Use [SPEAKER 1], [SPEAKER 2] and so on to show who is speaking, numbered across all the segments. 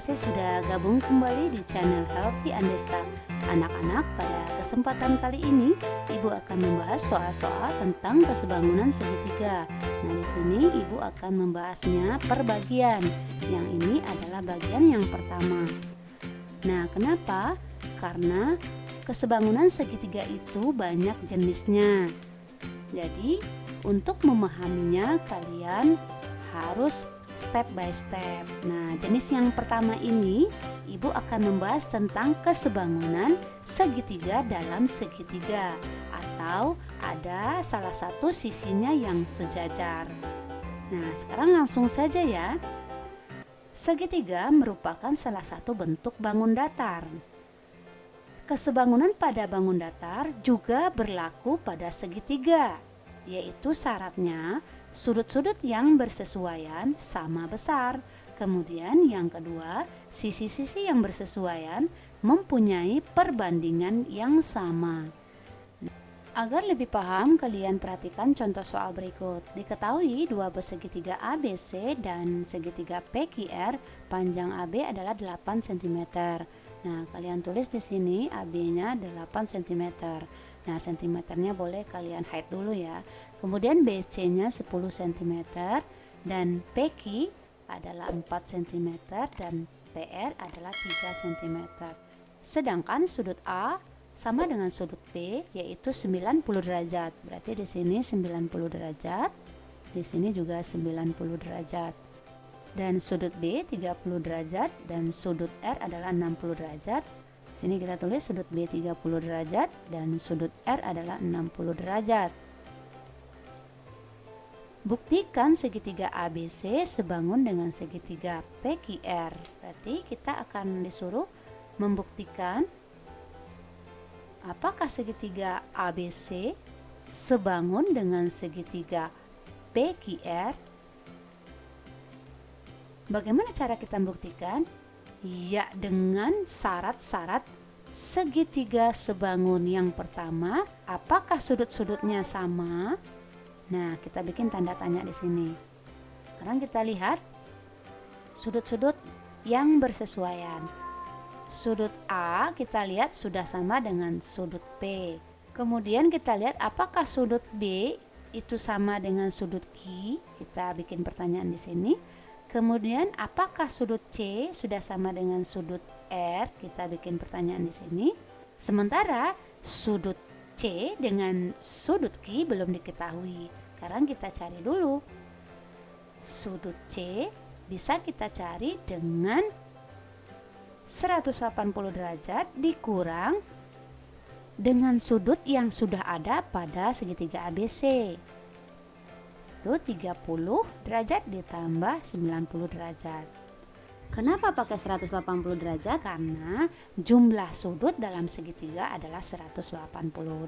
[SPEAKER 1] kasih sudah gabung kembali di channel Healthy Andesta. Anak-anak, pada kesempatan kali ini Ibu akan membahas soal-soal tentang kesebangunan segitiga. Nah, di sini Ibu akan membahasnya per bagian. Yang ini adalah bagian yang pertama. Nah, kenapa? Karena kesebangunan segitiga itu banyak jenisnya. Jadi, untuk memahaminya kalian harus step by step. Nah, jenis yang pertama ini Ibu akan membahas tentang kesebangunan segitiga dalam segitiga, atau ada salah satu sisinya yang sejajar. Nah, sekarang langsung saja ya. Segitiga merupakan salah satu bentuk bangun datar. Kesebangunan pada bangun datar juga berlaku pada segitiga, yaitu syaratnya sudut-sudut yang bersesuaian sama besar. Kemudian yang kedua, sisi-sisi yang bersesuaian mempunyai perbandingan yang sama. Agar lebih paham, kalian perhatikan contoh soal berikut. Diketahui dua buah segitiga ABC dan segitiga PQR, panjang AB adalah 8 cm. Nah, kalian tulis di sini AB-nya 8 cm. Nah, sentimeternya boleh kalian hide dulu ya. Kemudian BC-nya 10 cm dan PQ adalah 4 cm dan PR adalah 3 cm. Sedangkan sudut A sama dengan sudut B, yaitu 90 derajat. Berarti di sini 90 derajat, di sini juga 90 derajat. Dan sudut B 30 derajat dan sudut R adalah 60 derajat. Sini kita tulis sudut B 30 derajat dan sudut R adalah 60 derajat. Buktikan segitiga ABC sebangun dengan segitiga PQR. Berarti kita akan disuruh membuktikan apakah segitiga ABC sebangun dengan segitiga PQR. Bagaimana cara kita membuktikan? Ya, dengan syarat-syarat segitiga sebangun. Yang pertama, apakah sudut-sudutnya sama? Nah, kita bikin tanda tanya di sini. Sekarang kita lihat sudut-sudut yang bersesuaian. Sudut A kita lihat sudah sama dengan sudut P. Kemudian kita lihat apakah sudut B itu sama dengan sudut Q. Kita bikin pertanyaan di sini. Kemudian apakah sudut C sudah sama dengan sudut R? Kita bikin pertanyaan di sini. Sementara sudut C dengan sudut Q belum diketahui. Sekarang kita cari dulu. Sudut C bisa kita cari dengan 180 derajat dikurang dengan sudut yang sudah ada pada segitiga ABC. Itu 30 derajat ditambah 90 derajat. Kenapa pakai 180 derajat? Karena jumlah sudut dalam segitiga adalah 180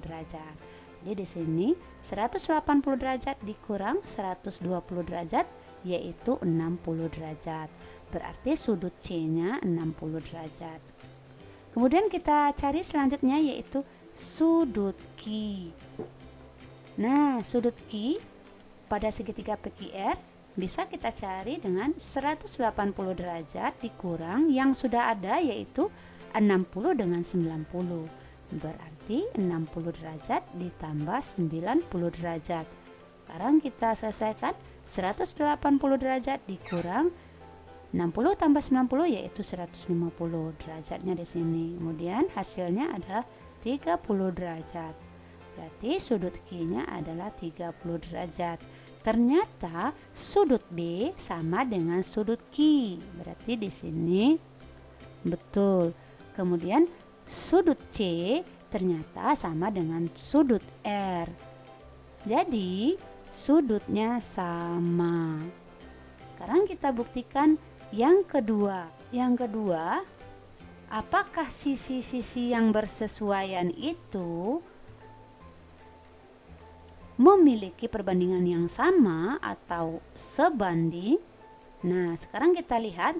[SPEAKER 1] derajat. Jadi di sini 180 derajat dikurang 120 derajat yaitu 60 derajat. Berarti sudut C-nya 60 derajat. Kemudian kita cari selanjutnya yaitu sudut Q. Nah, sudut Q pada segitiga PQR bisa kita cari dengan 180 derajat dikurang yang sudah ada yaitu 60 dengan 90. Berarti 60 derajat ditambah 90 derajat. Sekarang kita selesaikan 180 derajat dikurang 60 tambah 90 yaitu 150 derajatnya di sini. Kemudian hasilnya adalah 30 derajat. Berarti sudut Q-nya adalah 30 derajat. Ternyata sudut B sama dengan sudut Q. Berarti di sini betul. Kemudian sudut C ternyata sama dengan sudut R. Jadi sudutnya sama. Sekarang kita buktikan yang kedua. Yang kedua, apakah sisi-sisi yang bersesuaian itu memiliki perbandingan yang sama atau sebanding? Nah, sekarang kita lihat.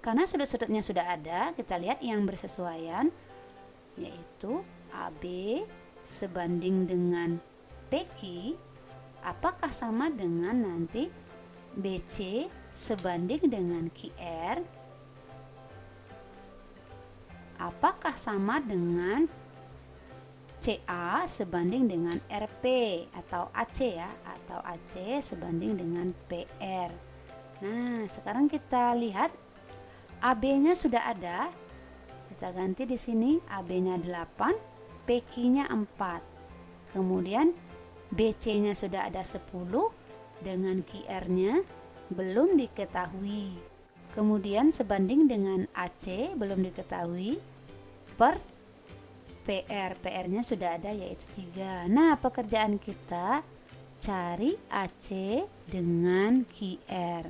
[SPEAKER 1] Karena sudut-sudutnya sudah ada, kita lihat yang bersesuaian yaitu AB sebanding dengan PQ. Apakah sama dengan nanti BC sebanding dengan QR, apakah sama dengan CA sebanding dengan RP atau AC ya, atau AC sebanding dengan PR. Nah, sekarang kita lihat AB-nya sudah ada. Kita ganti di sini, AB-nya 8, PQ-nya 4. Kemudian BC-nya sudah ada 10, dengan QR-nya belum diketahui. Kemudian sebanding dengan AC belum diketahui per PR-nya sudah ada yaitu 3. Nah, pekerjaan kita cari AC dengan QR.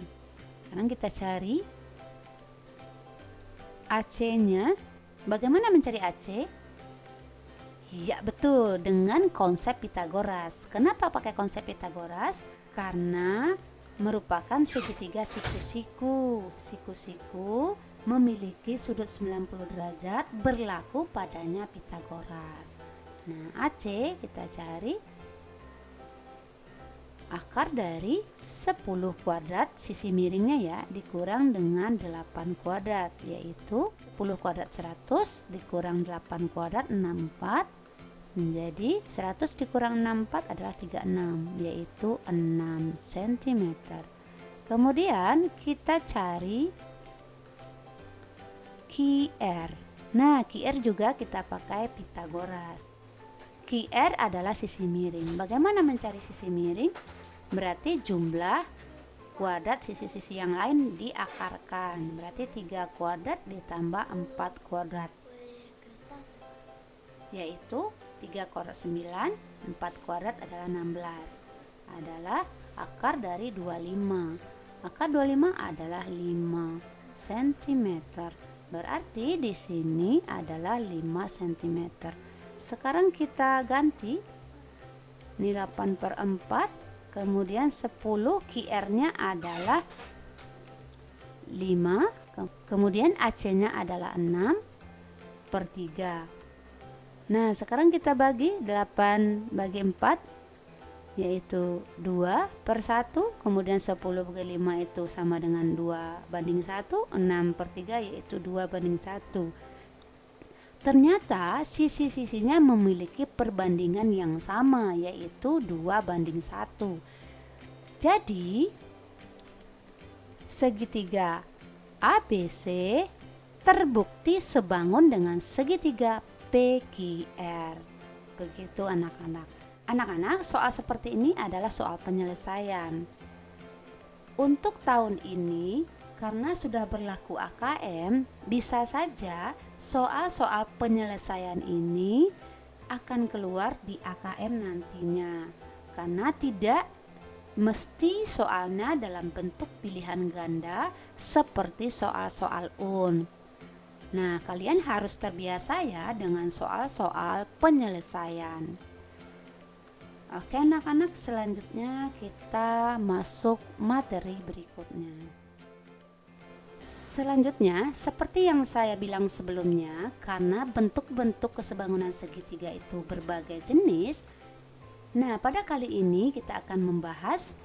[SPEAKER 1] Sekarang kita cari AC-nya. Bagaimana mencari AC? Ya betul, dengan konsep Pitagoras. Kenapa pakai konsep Pitagoras? Karena merupakan segitiga siku-siku. Siku-siku memiliki sudut 90 derajat, berlaku padanya Pitagoras. Nah, AC kita cari akar dari 10 kuadrat sisi miringnya ya, dikurang dengan 8 kuadrat, yaitu 10 kuadrat 100 dikurang 8 kuadrat 64, menjadi 100 dikurang 64 adalah 36, yaitu 6 cm. Kemudian kita cari QR. Nah, QR juga kita pakai Pitagoras. QR adalah sisi miring. Bagaimana mencari sisi miring? Berarti jumlah kuadrat sisi-sisi yang lain diakarkan. Berarti 3 kuadrat ditambah 4 kuadrat, yaitu 3 kuadrat 9, 4 kuadrat adalah 16. Adalah akar dari 25. Akar 25 adalah 5 cm. Berarti di sini adalah 5 cm. Sekarang kita ganti. Ini 8/4. Kemudian 10, QR-nya adalah 5. Kemudian AC-nya adalah 6/3. Nah, sekarang kita bagi 8 bagi 4, yaitu 2/1. Kemudian 10 bagi 5 itu sama dengan 2/1. 6/3 yaitu 2/1. Ternyata sisi-sisinya memiliki perbandingan yang sama, yaitu 2/1. Jadi segitiga ABC terbukti sebangun dengan segitiga PQR. Begitu anak-anak. Anak-anak, soal seperti ini adalah soal penyelesaian. Untuk tahun ini, karena sudah berlaku AKM, bisa saja soal-soal penyelesaian ini akan keluar di AKM nantinya. Karena tidak mesti soalnya dalam bentuk pilihan ganda seperti soal-soal UN. Nah, kalian harus terbiasa ya dengan soal-soal penyelesaian. Oke anak-anak, selanjutnya kita masuk materi berikutnya. Selanjutnya, seperti yang saya bilang sebelumnya, karena bentuk-bentuk kesebangunan segitiga itu berbagai jenis. Nah, pada kali ini kita akan membahas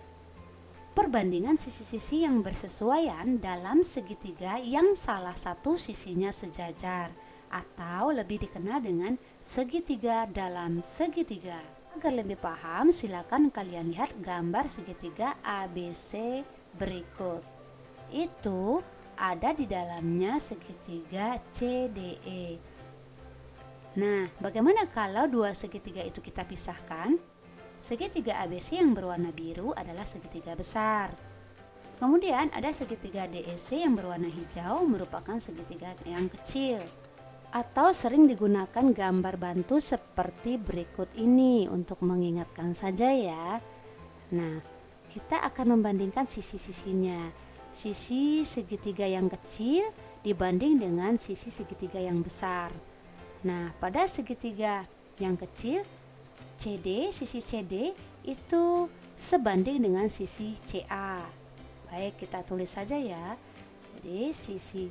[SPEAKER 1] perbandingan sisi-sisi yang bersesuaian dalam segitiga yang salah satu sisinya sejajar, atau lebih dikenal dengan segitiga dalam segitiga. Agar lebih paham, silakan kalian lihat gambar segitiga ABC berikut. Itu ada di dalamnya segitiga CDE. Nah, bagaimana kalau dua segitiga itu kita pisahkan? Segitiga ABC yang berwarna biru adalah segitiga besar. Kemudian ada segitiga DEC yang berwarna hijau, merupakan segitiga yang kecil. Atau sering digunakan gambar bantu seperti berikut ini untuk mengingatkan saja ya. Nah, kita akan membandingkan sisi-sisinya. Sisi segitiga yang kecil dibanding dengan sisi segitiga yang besar. Nah, pada segitiga yang kecil, sisi CD itu sebanding dengan sisi CA. Baik, kita tulis saja ya. Jadi sisi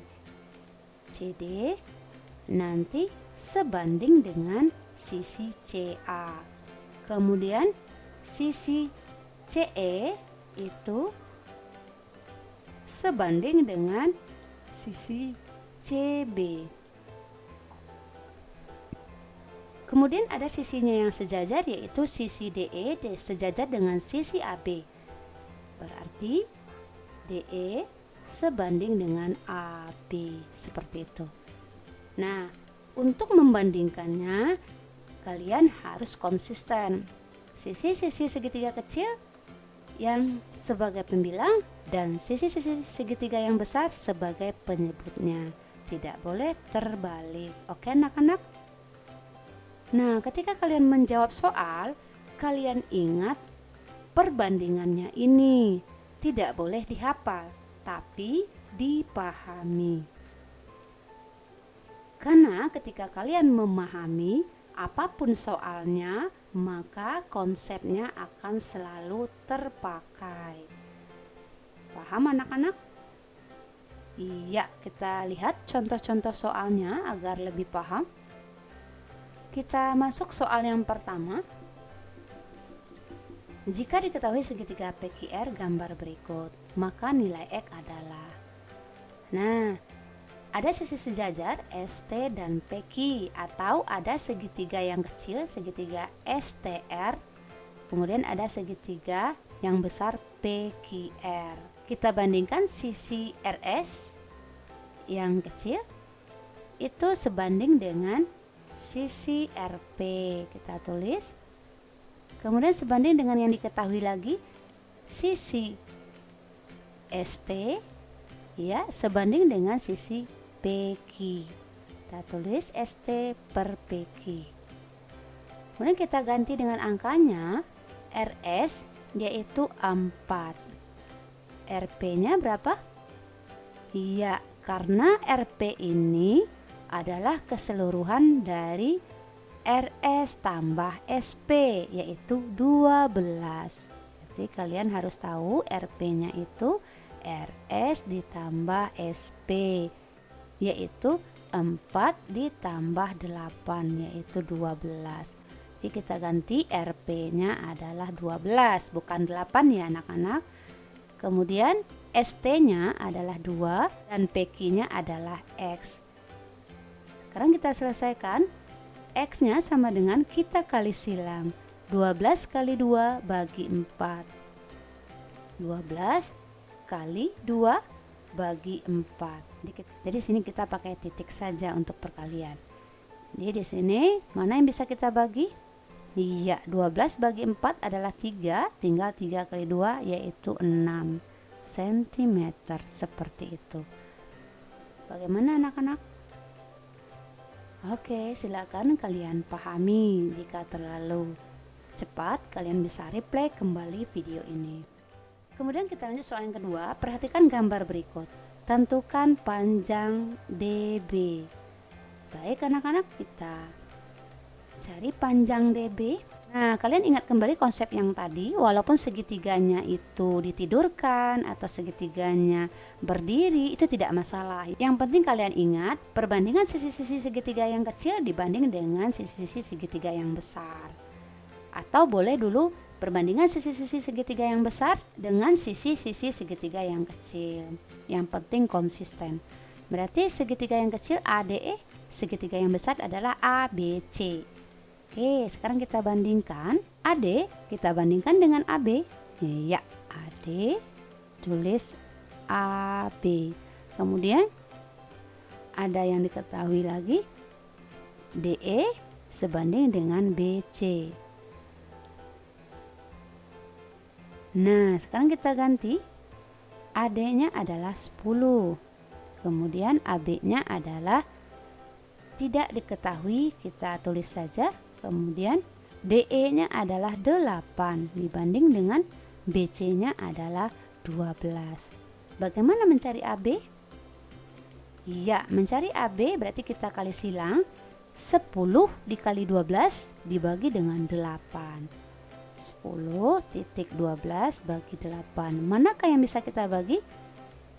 [SPEAKER 1] CD nanti sebanding dengan sisi CA. Kemudian sisi CE itu sebanding dengan sisi CB. Kemudian ada sisinya yang sejajar, yaitu sisi DE sejajar dengan sisi AB. Berarti DE sebanding dengan AB, seperti itu. Nah, untuk membandingkannya kalian harus konsisten. Sisi-sisi segitiga kecil yang sebagai pembilang dan sisi-sisi segitiga yang besar sebagai penyebutnya. Tidak boleh terbalik. Oke anak-anak? Nah, ketika kalian menjawab soal, kalian ingat perbandingannya ini tidak boleh dihafal, tapi dipahami. Karena ketika kalian memahami apapun soalnya, maka konsepnya akan selalu terpakai. Paham anak-anak? Iya, kita lihat contoh-contoh soalnya agar lebih paham. Kita masuk soal yang pertama. Jika diketahui segitiga PQR gambar berikut, maka nilai X adalah. Nah, ada sisi sejajar ST dan PQ, atau ada segitiga yang kecil, segitiga STR, kemudian ada segitiga yang besar PQR. Kita bandingkan sisi RS yang kecil itu sebanding dengan sisi RP, kita tulis. Kemudian sebanding dengan yang diketahui lagi, sisi ST ya sebanding dengan sisi PQ. Kita tulis ST per PQ. Kemudian kita ganti dengan angkanya. RS yaitu 4. RP-nya berapa? Iya, karena RP ini adalah keseluruhan dari RS tambah SP, yaitu 12. Jadi kalian harus tahu RP-nya itu RS ditambah SP, yaitu 4 ditambah 8, yaitu 12. Jadi kita ganti RP-nya adalah 12, bukan 8 ya anak-anak. Kemudian ST-nya adalah 2 dan PQ-nya adalah X. Sekarang kita selesaikan. X-nya sama dengan kita kali silang. 12 kali 2 bagi 4. 12 kali 2 bagi 4. Jadi sini kita pakai titik saja untuk perkalian. Jadi di sini mana yang bisa kita bagi? Iya, 12 bagi 4 adalah 3, tinggal 3 kali 2 yaitu 6 cm, seperti itu. Bagaimana anak-anak? Oke, silakan kalian pahami. Jika terlalu cepat, kalian bisa replay kembali video ini. Kemudian kita lanjut soal yang kedua. Perhatikan gambar berikut. Tentukan panjang DB. Baik anak-anak, kita cari panjang DB. Nah, kalian ingat kembali konsep yang tadi. Walaupun segitiganya itu ditidurkan atau segitiganya berdiri, itu tidak masalah. Yang penting kalian ingat perbandingan sisi-sisi segitiga yang kecil dibanding dengan sisi-sisi segitiga yang besar. Atau boleh dulu perbandingan sisi-sisi segitiga yang besar dengan sisi-sisi segitiga yang kecil. Yang penting konsisten. Berarti segitiga yang kecil ADE, segitiga yang besar adalah ABC. Oke, sekarang kita bandingkan. AD kita bandingkan dengan AB. Ya, AD tulis AB. Kemudian ada yang diketahui lagi. DE sebanding dengan BC. Nah, sekarang kita ganti. AD-nya adalah 10. Kemudian AB-nya adalah tidak diketahui, kita tulis saja. Kemudian DE-nya adalah 8 dibanding dengan BC-nya adalah 12. Bagaimana mencari AB? Iya, mencari AB berarti kita kali silang. 10 dikali 12 dibagi dengan 8. 10.12 bagi 8. Manakah yang bisa kita bagi?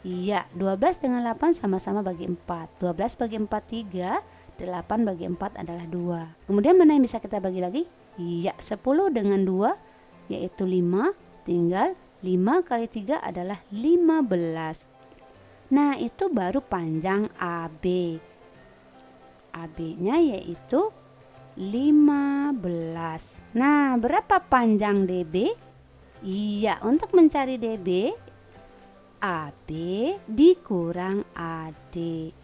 [SPEAKER 1] Iya, 12 dengan 8 sama-sama bagi 4. 12 bagi 4 3. 8 bagi 4 adalah 2. Kemudian mana yang bisa kita bagi lagi? Iya, 10 dengan 2 yaitu 5. Tinggal 5 kali 3 adalah 15. Nah, itu baru panjang AB. AB-nya yaitu 15. Nah, berapa panjang DB? Iya, untuk mencari DB, AB dikurang AD,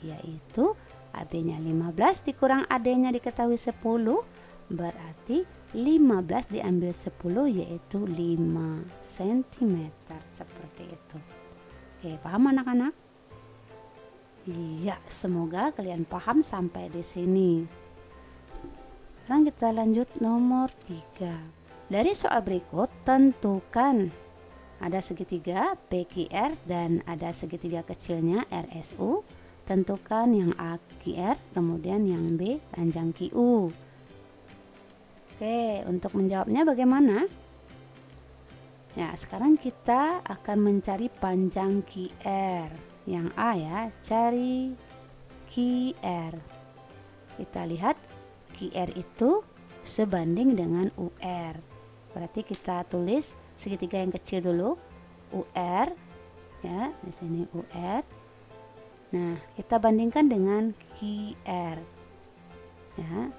[SPEAKER 1] yaitu AB-nya 15 dikurang AD-nya diketahui 10, berarti 15 diambil 10 yaitu 5 cm, seperti itu. Oke, paham anak-anak? Iya, semoga kalian paham sampai di sini. Sekarang kita lanjut nomor 3. Dari soal berikut, tentukan ada segitiga PQR dan ada segitiga kecilnya RSU. Tentukan yang A QR, kemudian yang B panjang QU. Oke, untuk menjawabnya bagaimana? Ya, sekarang kita akan mencari panjang QR. Yang A ya, cari QR. Kita lihat QR itu sebanding dengan UR. Berarti kita tulis segitiga yang kecil dulu, UR ya, di sini UR. Nah, kita bandingkan dengan QR. Ya.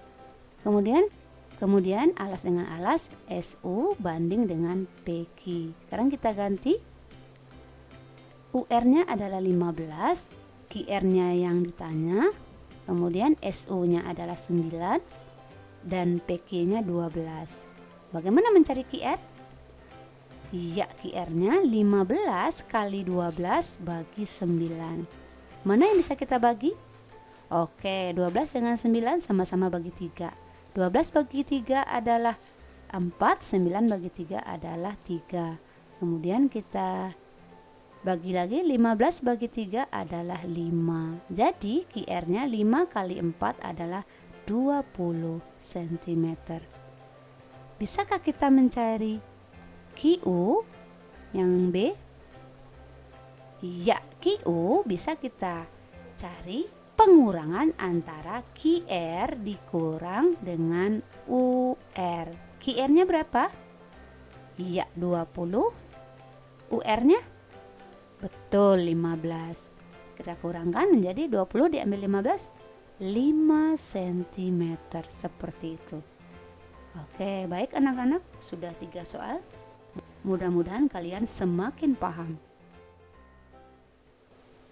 [SPEAKER 1] Kemudian alas dengan alas, SU banding dengan PQ. Sekarang kita ganti. UR-nya adalah 15, QR-nya yang ditanya, kemudian SU-nya adalah 9 dan PQ-nya 12. Bagaimana mencari QR? Iya, QR-nya 15 kali 12 bagi 9. Mana yang bisa kita bagi? Oke, 12 dengan 9 sama-sama bagi 3. 12 bagi 3 adalah 4, 9 bagi 3 adalah 3. Kemudian kita bagi lagi, 15 bagi 3 adalah 5. Jadi QR-nya 5 kali 4 adalah 20 cm. Bisakah kita mencari QU yang B? Ya, QU bisa kita cari pengurangan antara QR dikurang dengan UR. QR-nya berapa? Iya, 20. UR-nya? Betul, 15. Kita kurangkan menjadi 20 diambil 15, 5 cm, seperti itu. Oke, baik anak-anak, sudah 3 soal. Mudah-mudahan kalian semakin paham.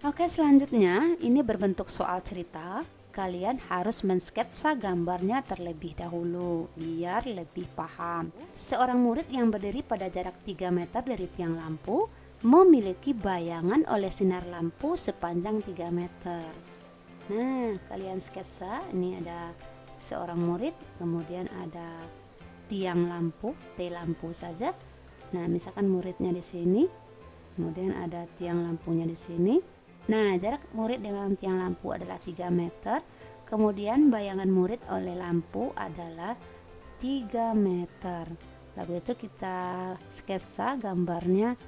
[SPEAKER 1] Oke, selanjutnya ini berbentuk soal cerita. Kalian harus mensketsa gambarnya terlebih dahulu biar lebih paham. Seorang murid yang berdiri pada jarak 3 meter dari tiang lampu memiliki bayangan oleh sinar lampu sepanjang 3 meter. Nah, kalian sketsa, ini ada seorang murid, kemudian ada tiang lampu, T lampu saja. Nah, misalkan muridnya di sini, kemudian ada tiang lampunya di sini. Nah, jarak murid dengan tiang lampu adalah 3 meter. Kemudian bayangan murid oleh lampu adalah 3 meter. Lalu itu kita sketsa gambarnya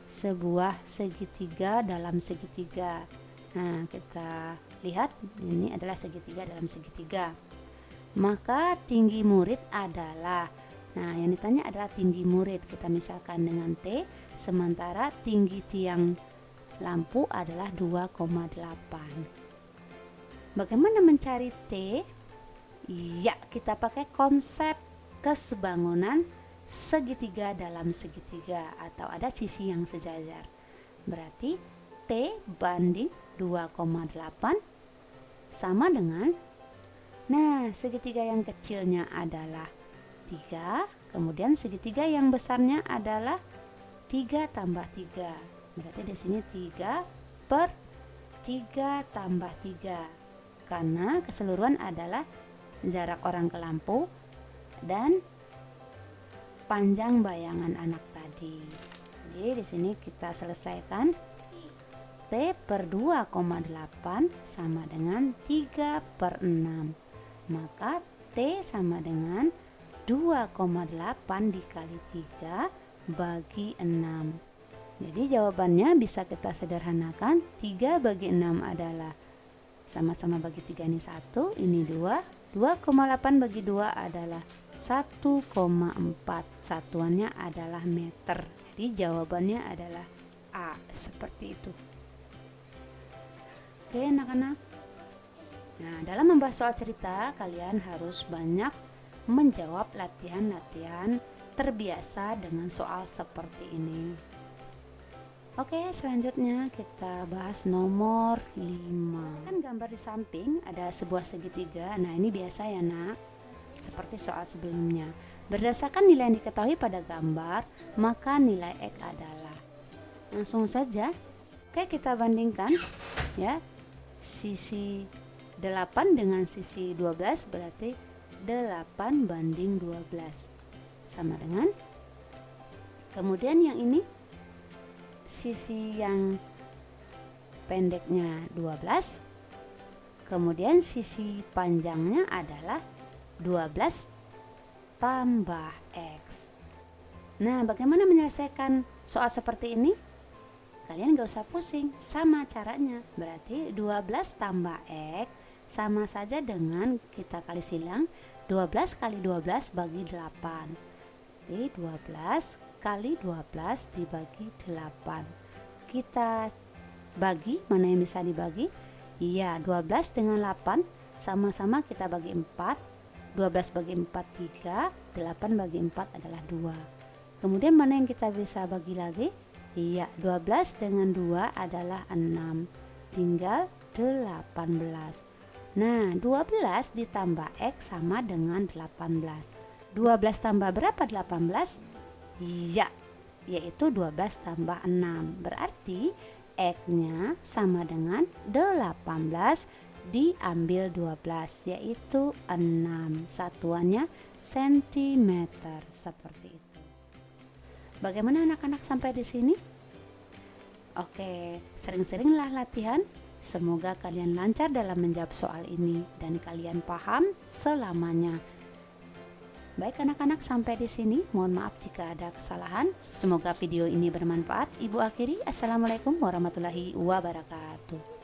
[SPEAKER 1] sebuah segitiga dalam segitiga. Nah, kita lihat ini adalah segitiga dalam segitiga. Maka tinggi murid adalah, nah yang ditanya adalah tinggi murid. Kita misalkan dengan T, sementara tinggi tiang lampu adalah 2,8. Bagaimana mencari T? Ya, kita pakai konsep kesebangunan segitiga dalam segitiga atau ada sisi yang sejajar. Berarti T banding 2,8 sama dengan, nah segitiga yang kecilnya adalah 3, kemudian segitiga yang besarnya adalah 3 tambah 3. Berarti di sini 3 per 3 tambah 3. Karena keseluruhan adalah jarak orang ke lampu dan panjang bayangan anak tadi. Jadi di sini kita selesaikan. T per 2,8 sama dengan 3 per 6. Maka T sama dengan 2,8 dikali 3 bagi 6. Jadi jawabannya bisa kita sederhanakan. 3 bagi 6 adalah, sama-sama bagi 3 ini 1, ini 2. 2,8 bagi 2 adalah 1,4. Satuannya adalah meter. Jadi jawabannya adalah A, seperti itu. Oke anak-anak. Nah, dalam membahas soal cerita, kalian harus banyak menjawab latihan-latihan terbiasa dengan soal seperti ini. Oke, selanjutnya kita bahas nomor 5. Kan gambar di samping ada sebuah segitiga. Nah, ini biasa ya, Nak. Seperti soal sebelumnya. Berdasarkan nilai yang diketahui pada gambar, maka nilai X adalah. Langsung saja. Oke, kita bandingkan ya. Sisi 8 dengan sisi 12 berarti 8 banding 12. Sama dengan. Kemudian yang ini sisi yang pendeknya 12, kemudian sisi panjangnya adalah 12 tambah X. Nah, bagaimana menyelesaikan soal seperti ini? Kalian gak usah pusing, sama caranya. Berarti 12 tambah X sama saja dengan kita kali silang 12 kali 12 bagi 8. Jadi 12 kali 12 dibagi 8. Kita bagi, mana yang bisa dibagi? Iya, 12 dengan 8 sama-sama kita bagi 4. 12 bagi 4 3, 8 bagi 4 adalah 2. Kemudian mana yang kita bisa bagi lagi? Iya, 12 dengan 2 adalah 6. Tinggal 18. Nah, 12 ditambah X sama dengan 18. 12 tambah berapa 18? Iya, yaitu 12 tambah 6. Berarti X-nya sama dengan 18 diambil 12, yaitu 6. Satuannya cm, seperti itu. Bagaimana anak-anak sampai di sini? Oke, sering-seringlah latihan. Semoga kalian lancar dalam menjawab soal ini dan kalian paham selamanya. Baik anak-anak, sampai di sini. Mohon maaf jika ada kesalahan. Semoga video ini bermanfaat. Ibu akhiri, Assalamualaikum warahmatullahi wabarakatuh.